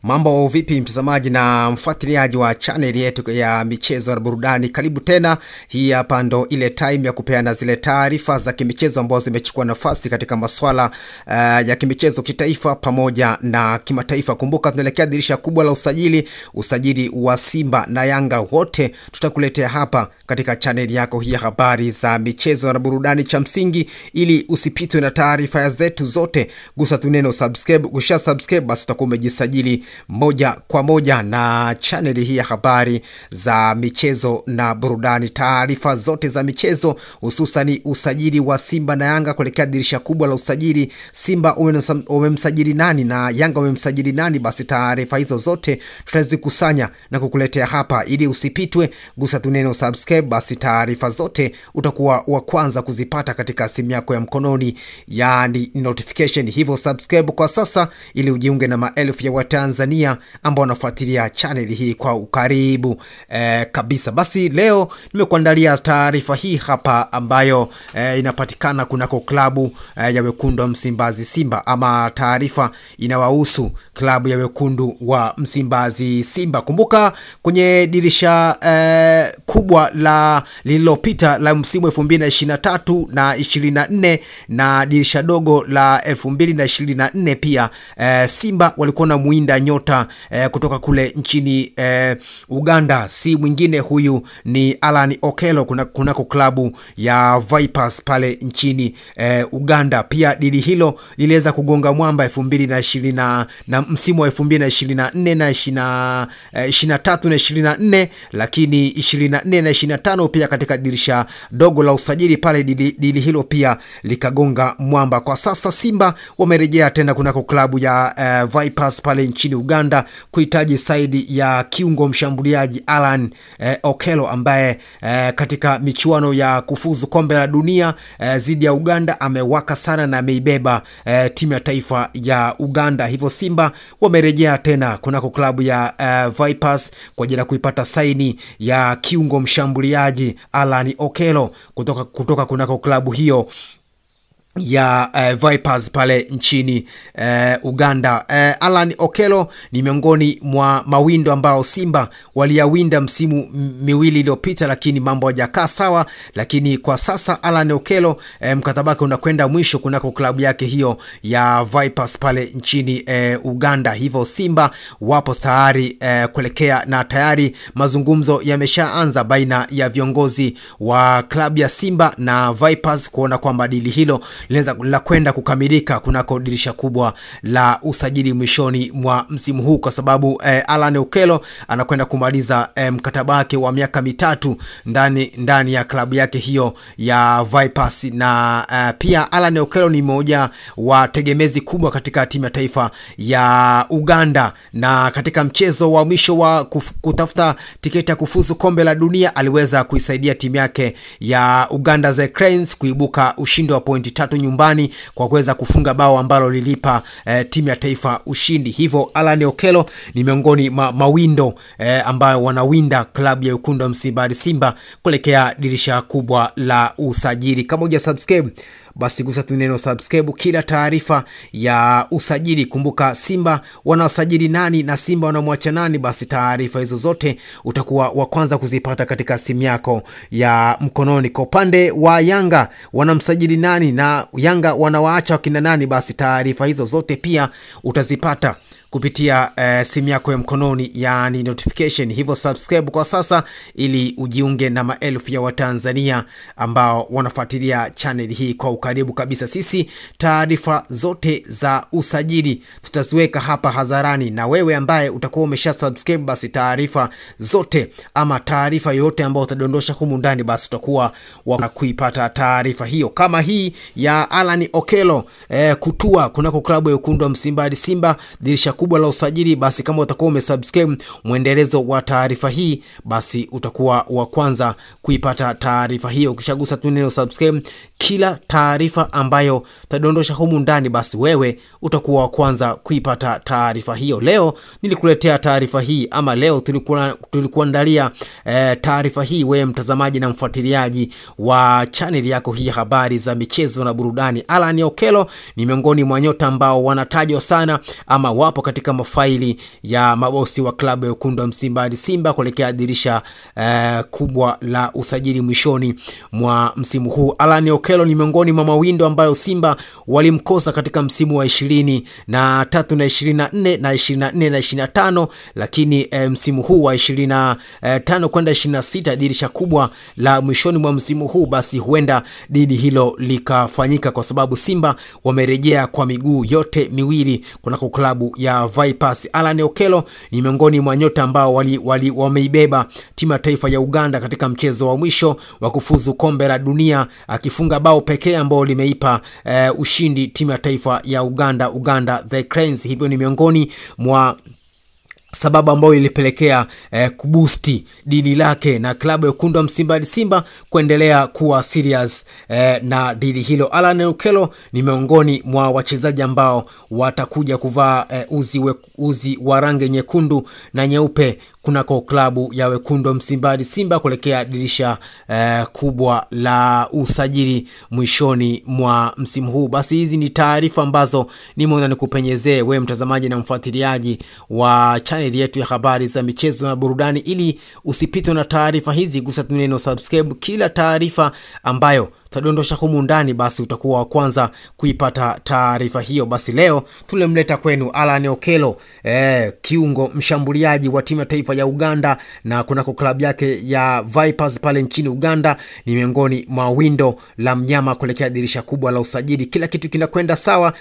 Mambo vipi mtazamaji na mfuatiliaji wa channel yetu ya michezo na burudani, karibu tena. Hii hapa ndo ile time ya kupeana zile taarifa za kimichezo ambazo zimechukua nafasi katika masuala ya kimichezo kitaifa pamoja na kimataifa. Kumbuka tunaelekea dirisha kubwa la usajili wa Simba na Yanga, wote tutakuletea hapa katika channel yako hii habari za michezo na burudani. Cha msingi ili usipitwe na taarifa zetu zote, gusa tu neno subscribe. Ukisha subscribe basi utakuwa umejisajili moja kwa moja na channel hii ya habari za michezo na burudani. Taarifa zote za michezo, hususan usajili wa Simba na Yanga kuelekea dirisha kubwa la usajili. Simba umemsajili nani na Yanga umemsajili nani? Basi taarifa hizo zote tutazikusanya na kukuletea hapa ili usipitwe. Gusa tu neno subscribe, basi taarifa zote utakuwa wa kwanza kuzipata katika simu yako ya mkononi, yani notification. Hivyo subscribe kwa sasa ili ujiunge na maelfu ya Watanzania ambao wanafuatilia channel hii kwa ukaribu kabisa. Basi leo nimekuandalia taarifa hii hapa ambayo inapatikana kunako klabu ya Wekundu wa Msimbazi Simba, ama taarifa inawahusu klabu ya Wekundu wa Msimbazi Simba. Kumbuka kwenye dirisha kubwa la lililopita la msimu 2023 na 24 na dirisha dogo la 2024 pia Simba walikuwa na muinda nyota kutoka kule nchini Uganda. Si mwingine huyu ni Alan Okello kunako klabu ya Vipers pale nchini Uganda. Pia dili hilo liliweza kugonga mwamba 2020 na msimu wa 2024 na 23 na 24, lakini 24 na 25 pia katika dirisha dogo la usajili pale dili hilo pia likagonga mwamba. Kwa sasa Simba wamerejea tena kunako klabu ya Vipers pale nchini Uganda kuhitaji saidi ya kiungo mshambuliaji Alan Okello ambaye katika michuano ya kufuzu kombe la dunia zidi ya Uganda amewaka sana na ameibeba timu ya taifa ya Uganda. Hivyo Simba wamerejea tena kunako klabu ya Vipers kwa ajili ya kuipata saini ya kiungo mshambuliaji Alan Okello kutoka kunako klabu hiyo ya Vipers pale nchini Uganda. Alan Okello ni miongoni mwa mawindo ambao Simba waliyawinda msimu miwili iliyopita, lakini mambo hayajakaa sawa. Lakini kwa sasa Alan Okello mkataba wake unakwenda mwisho kunako klabu yake hiyo ya Vipers pale nchini Uganda. Hivyo Simba wapo tayari kuelekea, na tayari mazungumzo yameshaanza baina ya viongozi wa klabu ya Simba na Vipers kuona kwamba dili hilo la kwenda kukamilika kunako dirisha kubwa la usajili mwishoni mwa msimu huu, kwa sababu Alan Okello anakwenda kumaliza mkataba wake wa miaka 3 ndani ya klabu yake hiyo ya Vipers. Na pia Alan Okello ni mmoja wa tegemezi kubwa katika timu ya taifa ya Uganda, na katika mchezo wa mwisho wa kutafuta tiketi ya kufuzu kombe la dunia aliweza kuisaidia timu yake ya Uganda The Cranes kuibuka ushindi wa pointi 3 nyumbani kwa kuweza kufunga bao ambalo lilipa timu ya taifa ushindi. Hivyo Alan Okello ni miongoni mawindo ambayo wanawinda klabu ya Wekundu wa Msimbazi Simba kuelekea dirisha kubwa la usajili. Kama huja subscribe basi gusa tu neno subscribe kila taarifa ya usajili. Kumbuka Simba wanasajili nani na Simba wanamwacha nani, basi taarifa hizo zote utakuwa wa kwanza kuzipata katika simu yako ya mkononi. Kwa upande wa Yanga wanamsajili nani na Yanga wanawaacha wakina nani, basi taarifa hizo zote pia utazipata kupitia simu yako ya mkononi, yani notification. Hivyo subscribe kwa sasa ili ujiunge na maelfu ya Watanzania ambao wanafuatilia channel hii kwa ukaribu kabisa. Sisi taarifa zote za usajili tutaziweka hapa hadharani, na wewe ambaye utakuwa umesha subscribe basi taarifa zote ama taarifa yoyote ambayo utadondosha humu ndani basi utakuwa wa kuipata taarifa hiyo. Kama hii ya Alan Okello kutua kunako klabu ya Wekundu wa Msimbazi Simba dirisha kubwa la usajili, basi kama utakuwa umesubscribe mwendelezo wa taarifa hii basi utakuwa wa kwanza kuipata taarifa hiyo. Ukishagusa tu neno subscribe, kila taarifa ambayo tadondosha humu ndani basi wewe utakuwa wa kwanza kuipata taarifa hiyo. Leo nilikuletea taarifa hii, ama leo tulikuandalia taarifa hii wewe mtazamaji na mfuatiliaji wa channel yako hii habari za michezo na burudani. Alan Okello ni miongoni mwa nyota ambao wanatajwa sana ama wapo katika mafaili ya mabosi wa klabu ya wekundu wa Msimbazi Simba kuelekea dirisha kubwa la usajili mwishoni mwa msimu huu. Alan Okello ni miongoni mwa mawindo ambayo Simba walimkosa katika msimu wa 23 na 24 na 24 na 25, lakini msimu huu wa 25 kwenda 26, dirisha kubwa la mwishoni mwa msimu huu, basi huenda dili hilo likafanyika kwa sababu Simba wamerejea kwa miguu yote miwili kunako klabu ya Vipers. Alan Okello ni miongoni mwa nyota ambao wameibeba timu ya taifa ya Uganda katika mchezo wa mwisho wa kufuzu kombe la dunia, akifunga bao pekee ambao limeipa ushindi timu ya taifa ya Uganda the Cranes. Hivyo ni miongoni mwa sababu ambayo ilipelekea kubusti dili lake na klabu ya wekundu wa Msimbazi Simba kuendelea kuwa serious na dili hilo. Alan Okello ni miongoni mwa wachezaji ambao watakuja kuvaa uzi wa rangi nyekundu na nyeupe kunako klabu ya wekundu wa Msimbazi Simba kuelekea dirisha kubwa la usajili mwishoni mwa msimu huu. Basi hizi ni taarifa ambazo nimeona nikupenyezee wewe mtazamaji na mfuatiliaji wa channel yetu ya habari za michezo na burudani. Ili usipitwe na taarifa hizi, gusa tu neno subscribe. Kila taarifa ambayo tadondosha humu ndani, basi utakuwa wa kwanza kuipata taarifa hiyo. Basi leo tulemleta kwenu Alan Okello, kiungo mshambuliaji wa timu ya taifa ya Uganda na kunako klabu yake ya Vipers pale nchini Uganda. Ni miongoni mwa windo la mnyama kuelekea dirisha kubwa la usajili. Kila kitu kinakwenda sawa.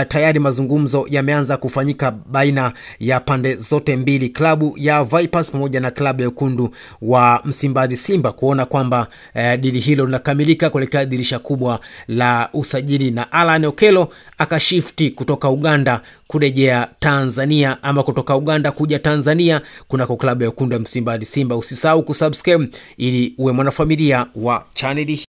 Tayari mazungumzo yameanza kufanyika baina ya pande zote mbili, klabu ya Vipers pamoja na klabu ya wekundu wa Msimbazi Simba, kuona kwamba dili hilo linakamilika kuelekea dirisha kubwa la usajili, na Alan Okello akashifti kutoka Uganda kurejea Tanzania, ama kutoka Uganda kuja Tanzania kunako klabu ya wekundu wa Msimbazi Simba. Usisahau kusubscribe ili uwe mwanafamilia wa channel hii.